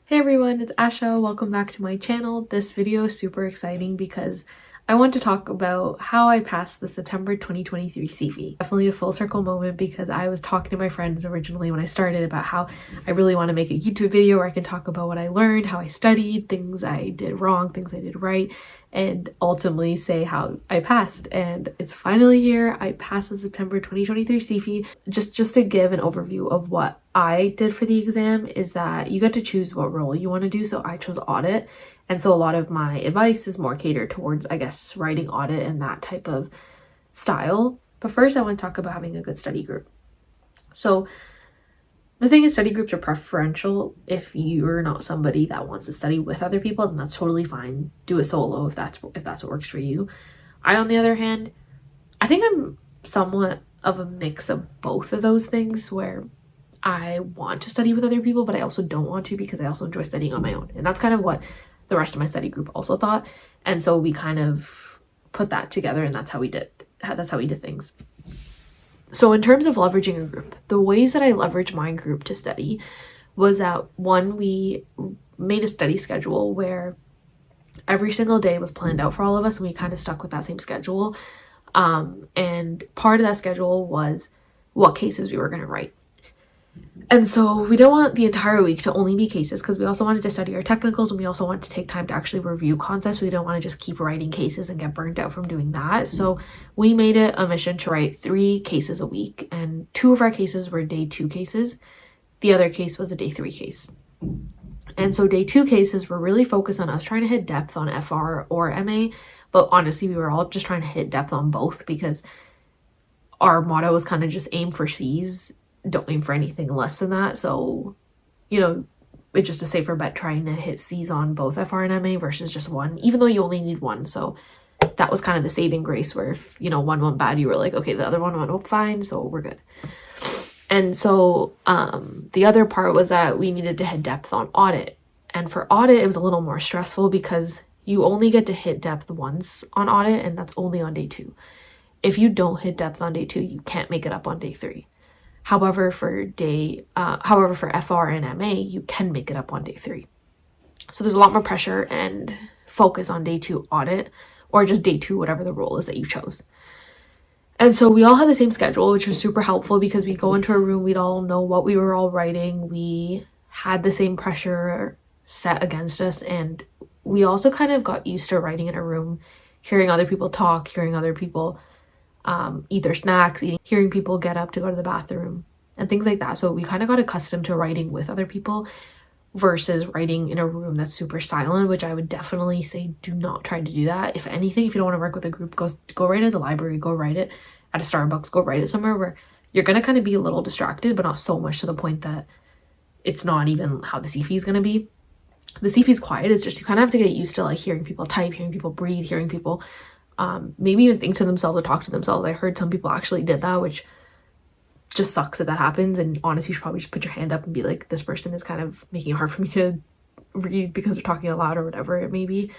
Hey everyone, it's Asha. Welcome back to my channel. This video is super exciting because I want to talk about how I passed the September 2023 CFE. Definitely a full circle moment because I was talking to my friends originally when I started about how I really want to make a YouTube video where I can talk about what I learned, how I studied, things I did wrong, things I did right, and ultimately say how I passed. And it's finally here. I passed the September 2023 CFE. Just to give an overview of what I did for the exam is that you get to choose what role you want to do. So I chose audit. And so a lot of my advice is more catered towards, I guess, writing audit and that type of style. But first I want to talk about having a good study group. So the thing is, study groups are preferential. If you're not somebody that wants to study with other people, then that's totally fine. Do it solo if that's what works for you. I, on the other hand, I think I'm somewhat of a mix of both of those things where I want to study with other people, but I also don't want to because I also enjoy studying on my own. And that's kind of what the rest of my study group also thought. And so we kind of put that together, and that's how we did things. So in terms of leveraging a group, the ways that I leveraged my group to study was that one, we made a study schedule where every single day was planned out for all of us, and we kind of stuck with that same schedule. And part of that schedule was what cases we were going to write. And so we don't want the entire week to only be cases because we also wanted to study our technicals, and we also want to take time to actually review concepts. We don't want to just keep writing cases and get burnt out from doing that. So we made it a mission to write 3 cases a week, and 2 of our cases were day 2 cases. The other case was a day 3 case. And so day 2 cases were really focused on us trying to hit depth on FR or MA, but honestly, we were all just trying to hit depth on both because our motto was kind of just aim for C's. Don't aim for anything less than that. So, it's just a safer bet trying to hit C's on both FR and MA versus just one, even though you only need one. So that was kind of the saving grace where if, one went bad, you were like, okay, the other one went fine, so we're good. And so the other part was that we needed to hit depth on audit. And for audit, it was a little more stressful because you only get to hit depth once on audit, and that's only on day 2. If you don't hit depth on day 2, you can't make it up on day 3. However, for FR and MA, you can make it up on day 3. So there's a lot more pressure and focus on day 2 audit, or just day 2, whatever the role is that you chose. And so we all had the same schedule, which was super helpful because we go into a room, we'd all know what we were all writing. We had the same pressure set against us, and we also kind of got used to writing in a room, hearing other people talk, hearing other people eat their snacks, hearing people get up to go to the bathroom and things like that. So we kind of got accustomed to writing with other people versus writing in a room that's super silent, which I would definitely say do not try to do that. If anything, if you don't want to work with a group, go write at the library, go write it at a Starbucks, go write it somewhere where you're going to kind of be a little distracted, but not so much to the point that it's not even how the CFE is going to be. The CFE is quiet. It's just you kind of have to get used to like hearing people type, hearing people breathe, hearing people maybe even think to themselves or talk to themselves. I heard some people actually did that, which just sucks that happens. And honestly, you should probably just put your hand up and be like, this person is kind of making it hard for me to read because they're talking aloud or whatever it may be.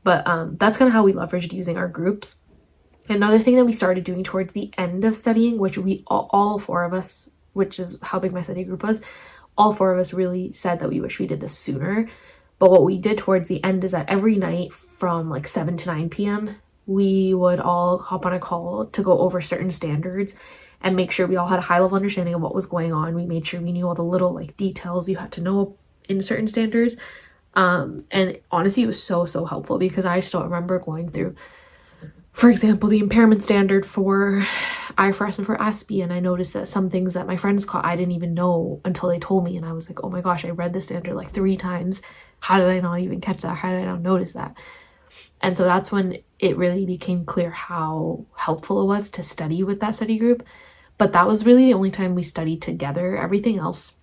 But that's kind of how we leveraged using our groups. Another thing that we started doing towards the end of studying, which we all 4 of us, which is how big my study group was, all 4 of us really said that we wish we did this sooner. But what we did towards the end is that every night from like 7 to 9 p.m., we would all hop on a call to go over certain standards and make sure we all had a high level understanding of what was going on. We made sure we knew all the little like details you had to know in certain standards. And honestly, it was so helpful because I still remember going through, for example, the impairment standard for IFRS and for ASPE, and I noticed that some things that my friends caught I didn't even know until they told me, and I was like, oh my gosh, I read this standard like 3 times. How did I not even catch that? How did I not notice that? And so that's when it really became clear how helpful it was to study with that study group. But that was really the only time we studied together. Everything else,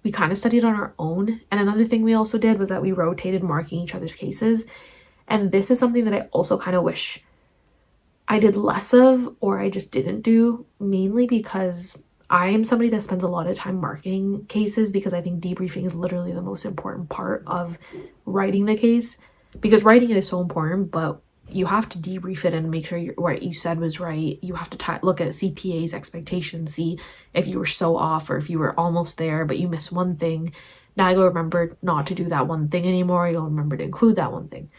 we kind of studied on our own. And another thing we also did was that we rotated marking each other's cases. And this is something that I also kind of wish I did less of, or I just didn't do, mainly because I am somebody that spends a lot of time marking cases because I think debriefing is literally the most important part of writing the case. Because writing it is so important, but you have to debrief it and make sure what you said was right. You have to look at CPA's expectations, see if you were so off or if you were almost there, but you missed one thing. now I go remember not to do that one thing anymore. I don't remember to include that one thing.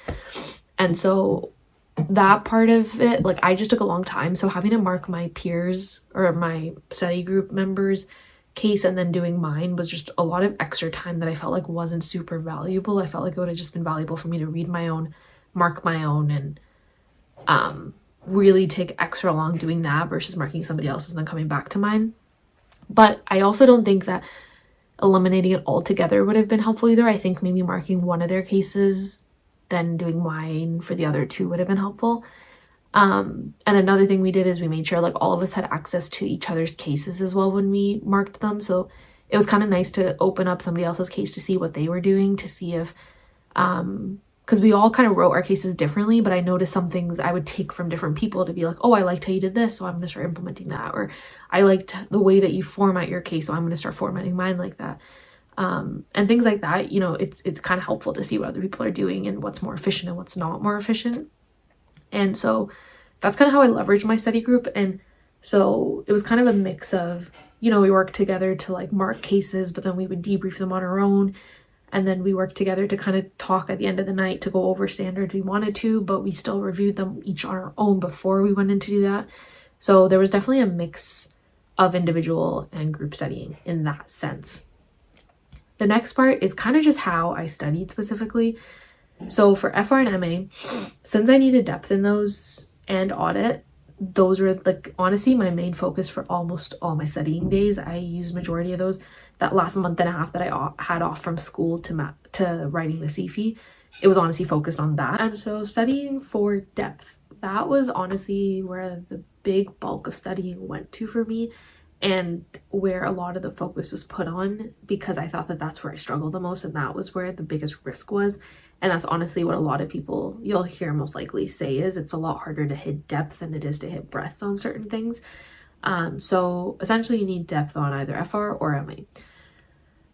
And so that part of it, like, I just took a long time. So having to mark my peers or my study group members' case and then doing mine was just a lot of extra time that I felt like wasn't super valuable. I felt like it would have just been valuable for me to read my own, mark my own, and really take extra long doing that versus marking somebody else's and then coming back to mine. But I also don't think that eliminating it altogether would have been helpful either. I think maybe marking one of their cases, then doing mine for the other two would have been helpful. And another thing we did is we made sure like all of us had access to each other's cases as well when we marked them. So it was kind of nice to open up somebody else's case to see what they were doing, to see if, because we all kind of wrote our cases differently, but I noticed some things I would take from different people to be like, oh, I liked how you did this, so I'm going to start implementing that. Or I liked the way that you format your case, so I'm going to start formatting mine like that. And things like that, you know, it's kind of helpful to see what other people are doing and what's more efficient and what's not more efficient. And so that's kind of how I leveraged my study group. And so it was kind of a mix of, you know, we worked together to like mark cases, but then we would debrief them on our own. And then we worked together to kind of talk at the end of the night to go over standards we wanted to, but we still reviewed them each on our own before we went in to do that. So there was definitely a mix of individual and group studying in that sense. The next part is kind of just how I studied specifically. So for FR and MA, since I needed depth in those and audit, those were like honestly my main focus for almost all my studying days. I used majority of those. That last month and a half that I had off from school to writing the CFE, it was honestly focused on that. And so studying for depth, that was honestly where the big bulk of studying went to for me, and where a lot of the focus was put on, because I thought that that's where I struggled the most and that was where the biggest risk was. And that's honestly what a lot of people you'll hear most likely say, is it's a lot harder to hit depth than it is to hit breadth on certain things. So essentially you need depth on either FR or MA.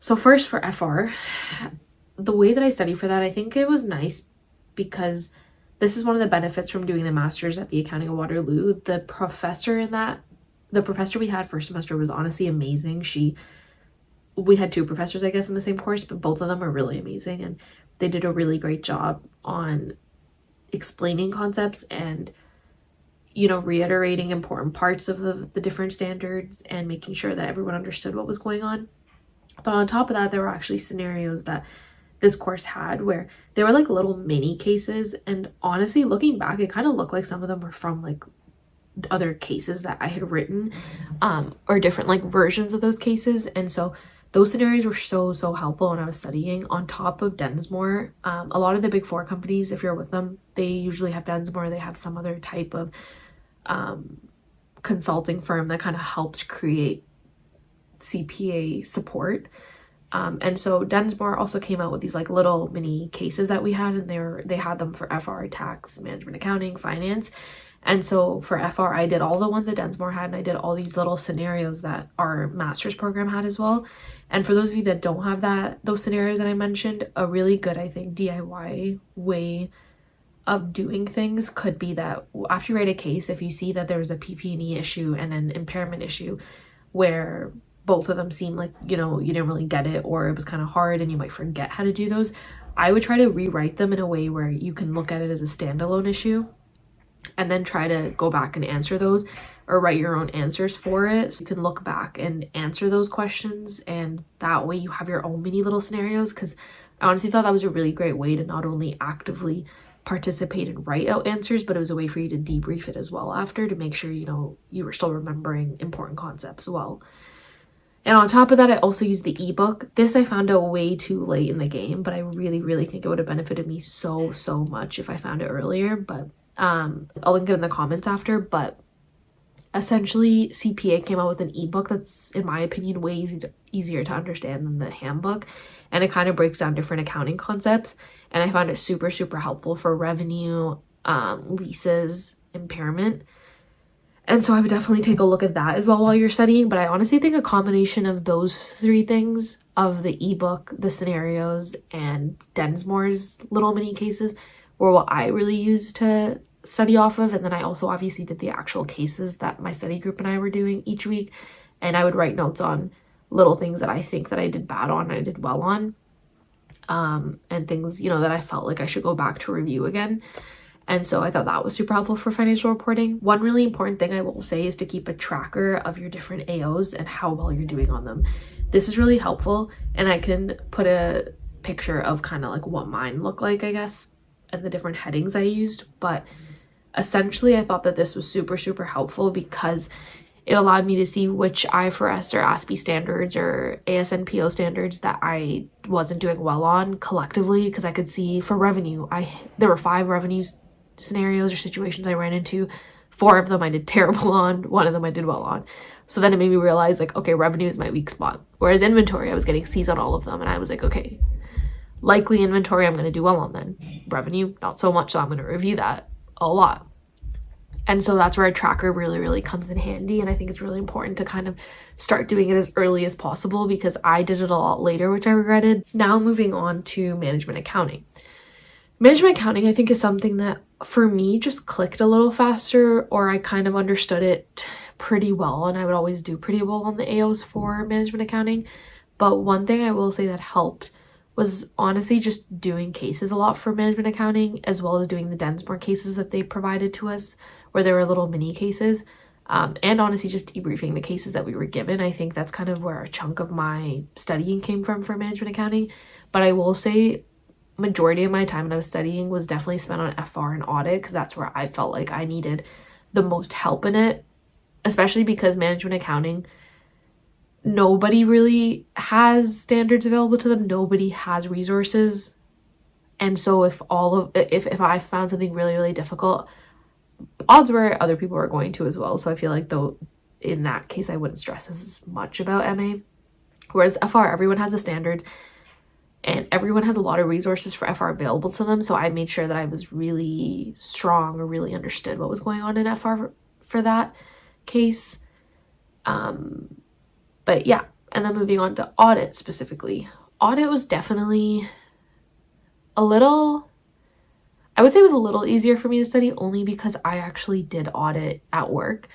So first for FR, the way that I studied for that, I think it was nice because this is one of the benefits from doing the master's at the Accounting of Waterloo. The professor we had first semester was honestly amazing. We had two professors, I guess, in the same course, but both of them are really amazing. And they did a really great job on explaining concepts and, you know, reiterating important parts of the different standards and making sure that everyone understood what was going on. But on top of that, there were actually scenarios that this course had where they were like little mini cases. And honestly, looking back, it kind of looked like some of them were from like other cases that I had written, or different like versions of those cases. And so those scenarios were so helpful when I was studying. On top of Densmore, a lot of the big four companies, if you're with them, they usually have Densmore. They have some other type of consulting firm that kind of helps create CPA support. And so Densmore also came out with these like little mini cases that we had, and they had them for FR, tax, management, accounting, finance. And so for FR, I did all the ones that Densmore had, and I did all these little scenarios that our master's program had as well. And for those of you that don't have those scenarios that I mentioned, a really good, I think, DIY way of doing things could be that after you write a case, if you see that there's a PP&E issue and an impairment issue where both of them seem like, you know, you didn't really get it, or it was kind of hard and you might forget how to do those, I would try to rewrite them in a way where you can look at it as a standalone issue and then try to go back and answer those, or write your own answers for it. So you can look back and answer those questions, and that way you have your own mini little scenarios. Because I honestly thought that was a really great way to not only actively participate and write out answers, but it was a way for you to debrief it as well after, to make sure, you know, you were still remembering important concepts well. And on top of that, I also used the ebook. This I found out way too late in the game, but I really think it would have benefited me so much if I found it earlier. But I'll link it in the comments after. But essentially, CPA came out with an ebook that's, in my opinion, way easier to understand than the handbook. And it kind of breaks down different accounting concepts. And I found it super helpful for revenue, leases, impairment. And so I would definitely take a look at that as well while you're studying. But I honestly think a combination of those three things, of the ebook, the scenarios, and Densmore's little mini cases, were what I really used to study off of. And then I also obviously did the actual cases that my study group and I were doing each week. And I would write notes on little things that I think that I did bad on and I did well on. and things, you know, that I felt like I should go back to review again. And so I thought that was super helpful for financial reporting. One really important thing I will say is to keep a tracker of your different AOs and how well you're doing on them. This is really helpful, and I can put a picture of kind of like what mine looked like, I guess, and the different headings I used. But essentially, I thought that this was super, super helpful because it allowed me to see which IFRS or ASPE standards or ASNPO standards that I wasn't doing well on collectively, because I could see for revenue, there were 5 revenue scenarios or situations I ran into. 4 of them I did terrible on, 1 of them I did well on. So then it made me realize, like, okay, revenue is my weak spot. Whereas inventory, I was getting C's on all of them, and I was like, okay, likely inventory I'm going to do well on then. Revenue, not so much, so I'm going to review that a lot. And so that's where a tracker really, really comes in handy. And I think it's really important to kind of start doing it as early as possible, because I did it a lot later, which I regretted. Now moving on to management accounting. Management accounting, I think, is something that for me just clicked a little faster, or I kind of understood it pretty well, and I would always do pretty well on the AOs for management accounting. But one thing I will say that helped was honestly just doing cases a lot for management accounting, as well as doing the Densmore cases that they provided to us, where there were little mini cases, and honestly just debriefing the cases that we were given. I think that's kind of where a chunk of my studying came from for management accounting. But I will say majority of my time when I was studying was definitely spent on FR and audit, because that's where I felt like I needed the most help in it, especially because management accounting, nobody really has standards available to them. Nobody has resources. And so if I found something really, really difficult, odds were other people were going to as well. So I feel like, though, in that case, I wouldn't stress as much about MA. Whereas FR, everyone has the standards, and everyone has a lot of resources for FR available to them. So I made sure that I was really strong or really understood what was going on in FR for that case. But yeah, and then moving on to audit specifically. Audit was definitely I would say it was a little easier for me to study, only because I actually did audit at work.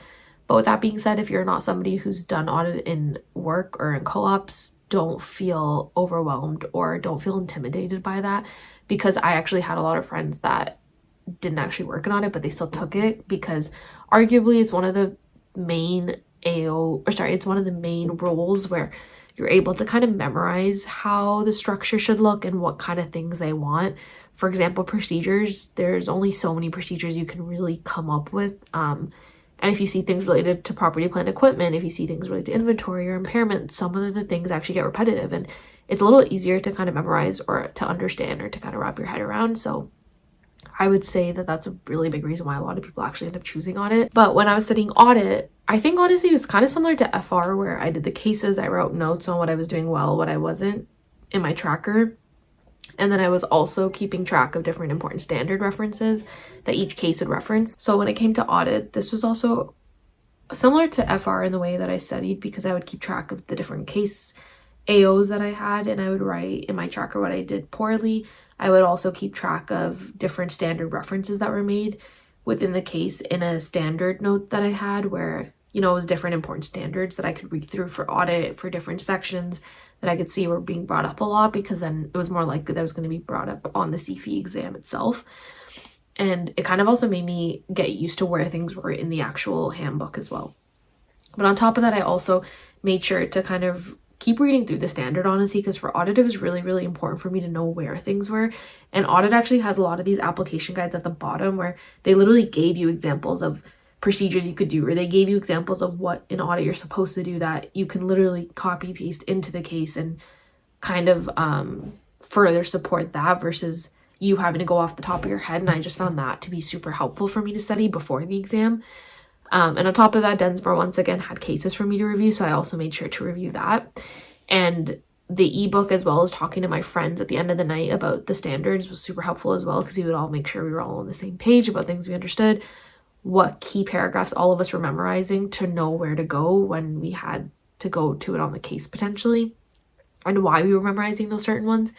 But with that being said, if you're not somebody who's done audit in work or in co-ops, don't feel overwhelmed or don't feel intimidated by that, because I actually had a lot of friends that didn't actually work in audit, but they still took it, because arguably it's one of the main it's one of the main roles where you're able to kind of memorize how the structure should look and what kind of things they want. For example, procedures, there's only so many procedures you can really come up with. And if you see things related to property, plant, equipment, if you see things related to inventory or impairment, some of the things actually get repetitive, and it's a little easier to kind of memorize or to understand or to kind of wrap your head around. So I would say that that's a really big reason why a lot of people actually end up choosing audit. But when I was studying audit, I think honestly it was kind of similar to FR, where I did the cases, I wrote notes on what I was doing well, what I wasn't in my tracker. And then I was also keeping track of different important standard references that each case would reference. So when it came to audit, this was also similar to FR in the way that I studied, because I would keep track of the different case AOs that I had, and I would write in my tracker what I did poorly. I would also keep track of different standard references that were made within the case in a standard note that I had, where, you know, it was different important standards that I could read through for audit for different sections that I could see were being brought up a lot, because then it was more likely that it was going to be brought up on the CFE exam itself. And it kind of also made me get used to where things were in the actual handbook as well. But on top of that, I also made sure to kind of keep reading through the standard, honestly, because for audit, it was really, really important for me to know where things were. And audit actually has a lot of these application guides at the bottom where they literally gave you examples of procedures you could do, or they gave you examples of what in audit you're supposed to do that you can literally copy paste into the case and kind of further support that versus you having to go off the top of your head. And I just found that to be super helpful for me to study before the exam. And on top of that, Densmore once again had cases for me to review, so I also made sure to review that. And the ebook, as well as talking to my friends at the end of the night about the standards, was super helpful as well, because we would all make sure we were all on the same page about things we understood, what key paragraphs all of us were memorizing to know where to go when we had to go to it on the case potentially, and why we were memorizing those certain ones.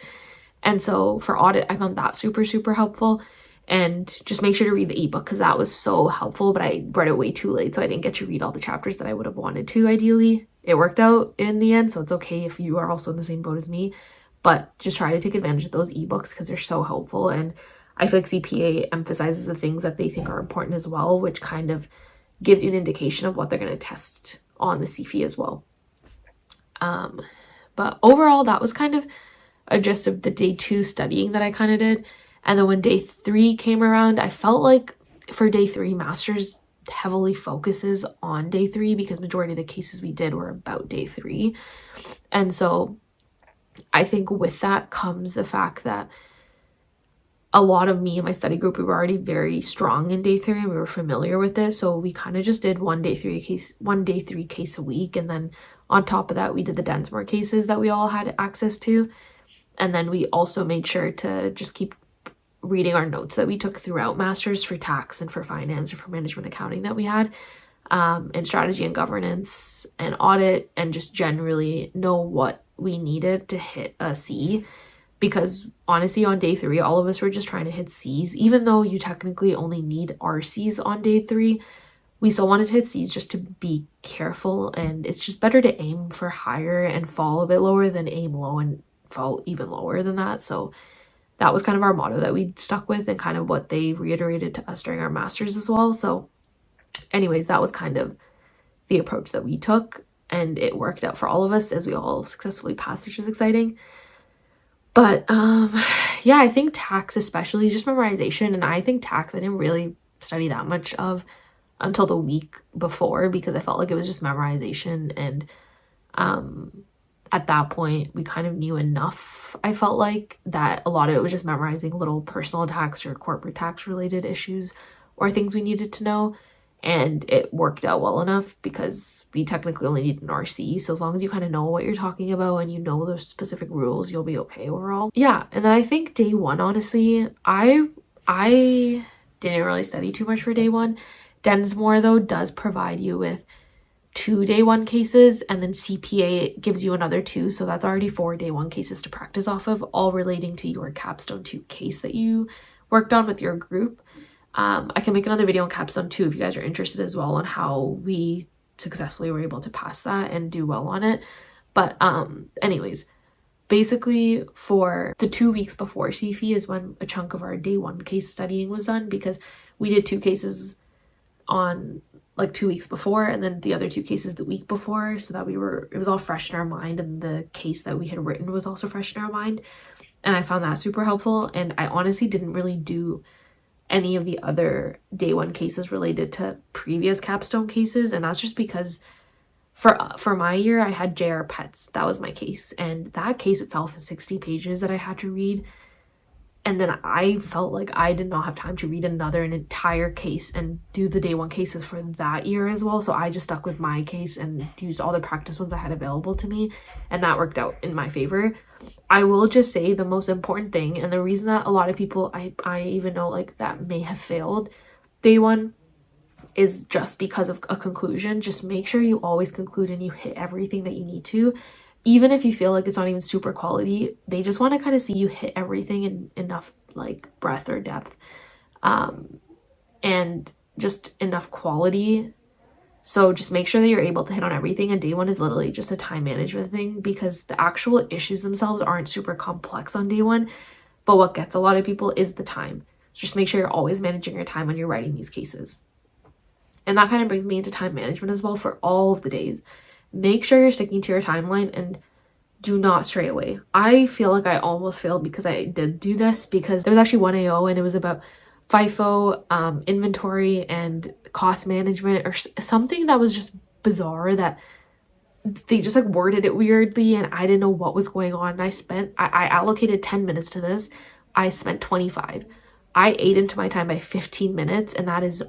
And so for audit, I found that super, super helpful. And just make sure to read the ebook, because that was so helpful, but I read it way too late, so I didn't get to read all the chapters that I would have wanted to ideally. It worked out in the end, so it's okay if you are also in the same boat as me. but just try to take advantage of those ebooks because they're so helpful. And I feel like CPA emphasizes the things that they think are important as well, which kind of gives you an indication of what they're going to test on the CFE as well. But overall, that was kind of a gist of the day 2 studying that I kind of did. And then when day 3 came around, I felt like for day 3, master's heavily focuses on day 3 because majority of the cases we did were about day 3. And so I think with that comes the fact that a lot of me and my study group, we were already very strong in day 3 and we were familiar with it. So we kind of just did one day 3 case a week. And then on top of that, we did the Densmore cases that we all had access to. And then we also made sure to just keep reading our notes that we took throughout masters for tax and for finance or for management accounting that we had, and strategy and governance and audit, and just generally know what we needed to hit a C. Because honestly, on day 3, all of us were just trying to hit C's. Even though you technically only need RCs on day 3, we still wanted to hit C's just to be careful. And it's just better to aim for higher and fall a bit lower than aim low and fall even lower than that. So that was kind of our motto that we stuck with, and kind of what they reiterated to us during our masters as well. So anyways, that was kind of the approach that we took, and it worked out for all of us as we all successfully passed, which was exciting. But yeah, I think tax, especially just memorization, and I think tax I didn't really study that much of until the week before because I felt like it was just memorization. And at that point, we kind of knew enough, I felt like, that a lot of it was just memorizing little personal tax or corporate tax related issues or things we needed to know. And it worked out well enough because we technically only need an RC. So as long as you kind of know what you're talking about and you know the specific rules, you'll be okay overall. Yeah, and then I think day 1, honestly, I didn't really study too much for day 1. Densmore, though, does provide you with 2 day 1 cases, and then CPA gives you another 2, so that's already 4 day 1 cases to practice off of, all relating to your capstone 2 case that you worked on with your group. I can make another video on capstone 2 if you guys are interested as well on how we successfully were able to pass that and do well on it. But anyways, basically for the 2 weeks before CFE is when a chunk of our day 1 case studying was done, because we did 2 cases on like 2 weeks before and then the other 2 cases the week before, so that it was all fresh in our mind, and the case that we had written was also fresh in our mind. And I found that super helpful. And I honestly didn't really do any of the other day 1 cases related to previous capstone cases, and that's just because for my year I had JR Pets. That was my case, and that case itself is 60 pages that I had to read. And then I felt like I did not have time to read an entire case and do the day 1 cases for that year as well. So I just stuck with my case and used all the practice ones I had available to me. And that worked out in my favor. I will just say the most important thing, and the reason that a lot of people I even know like that may have failed day 1 is just because of a conclusion. Just make sure you always conclude and you hit everything that you need to. Even if you feel like it's not even super quality, they just want to kind of see you hit everything in enough like breadth or depth, and just enough quality. So just make sure that you're able to hit on everything. And day 1 is literally just a time management thing, because the actual issues themselves aren't super complex on day 1. But what gets a lot of people is the time. So just make sure you're always managing your time when you're writing these cases. And that kind of brings me into time management as well for all of the days. Make sure you're sticking to your timeline and do not stray away. I feel like I almost failed because I did do this, because there was actually one AO and it was about FIFO, inventory and cost management, or something that was just bizarre, that they just like worded it weirdly and I didn't know what was going on. And I allocated 10 minutes to this. I spent 25. I ate into my time by 15 minutes, and that is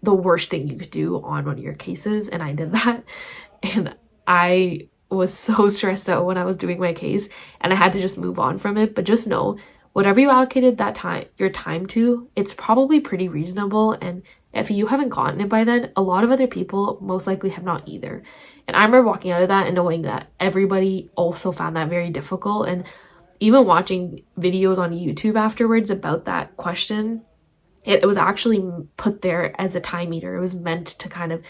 the worst thing you could do on one of your cases. And I did that. And I was so stressed out when I was doing my case, and I had to just move on from it. But just know, whatever you allocated your time to, it's probably pretty reasonable. And if you haven't gotten it by then, a lot of other people most likely have not either. And I remember walking out of that and knowing that everybody also found that very difficult. And even watching videos on YouTube afterwards about that question, it was actually put there as a time meter. It was meant to kind of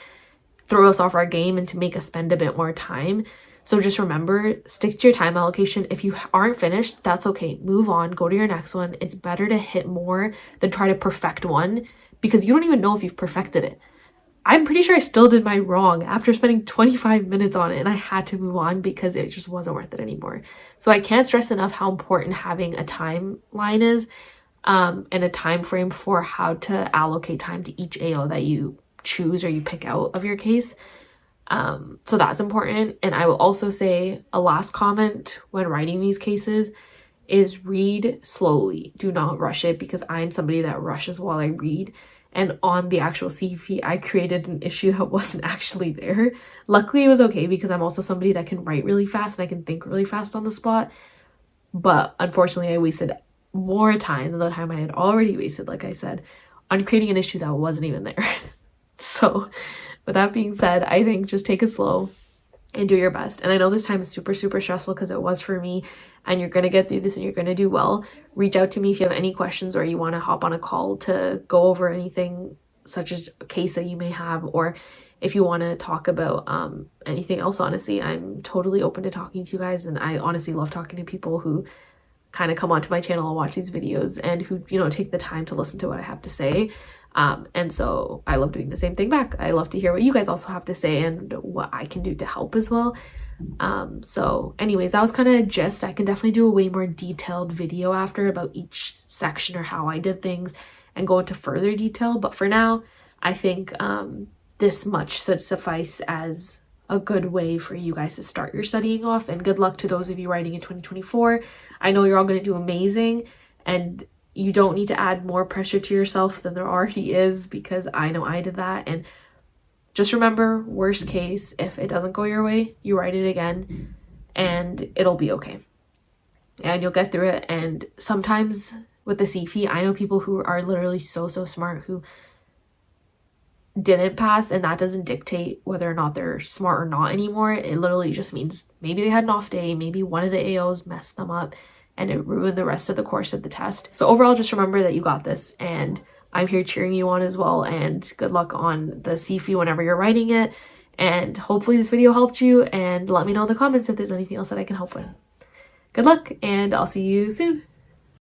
throw us off our game and to make us spend a bit more time. So just remember, stick to your time allocation. If you aren't finished, that's okay. Move on, go to your next one. It's better to hit more than try to perfect one, because you don't even know if you've perfected it. I'm pretty sure I still did mine wrong after spending 25 minutes on it, and I had to move on because it just wasn't worth it anymore. So I can't stress enough how important having a timeline is, and a time frame for how to allocate time to each AO that you choose or you pick out of your case. So that's important. And I will also say a last comment when writing these cases is read slowly. Do not rush it, because I'm somebody that rushes while I read. And on the actual CFE, I created an issue that wasn't actually there. Luckily, it was okay, because I'm also somebody that can write really fast and I can think really fast on the spot. But unfortunately, I wasted more time than the time I had already wasted, like I said, on creating an issue that wasn't even there. So with that being said, I think just take it slow and do your best. And I know this time is super, super stressful, because it was for me, and you're going to get through this and you're going to do well. Reach out to me if you have any questions, or you want to hop on a call to go over anything such as a case that you may have, or if you want to talk about anything else. Honestly, I'm totally open to talking to you guys, and I honestly love talking to people who kind of come onto my channel and watch these videos, and who, you know, take the time to listen to what I have to say. And so I love doing the same thing back. I love to hear what you guys also have to say and what I can do to help as well. So anyways, that was kind of gist. I can definitely do a way more detailed video after about each section or how I did things, and go into further detail. But for now, I think this much should suffice as a good way for you guys to start your studying off. And good luck to those of you writing in 2024. I know you're all going to do amazing, and you don't need to add more pressure to yourself than there already is, because I know I did that. And just remember, worst case, if it doesn't go your way, you write it again and it'll be okay. And you'll get through it. And sometimes with the CFE, I know people who are literally so smart who didn't pass, and that doesn't dictate whether or not they're smart or not anymore. It literally just means maybe they had an off day, maybe one of the AOs messed them up, and it ruined the rest of the course of the test. So overall, just remember that you got this, and I'm here cheering you on as well. And good luck on the CFE whenever you're writing it. And hopefully this video helped you, and let me know in the comments if there's anything else that I can help with. Good luck, and I'll see you soon.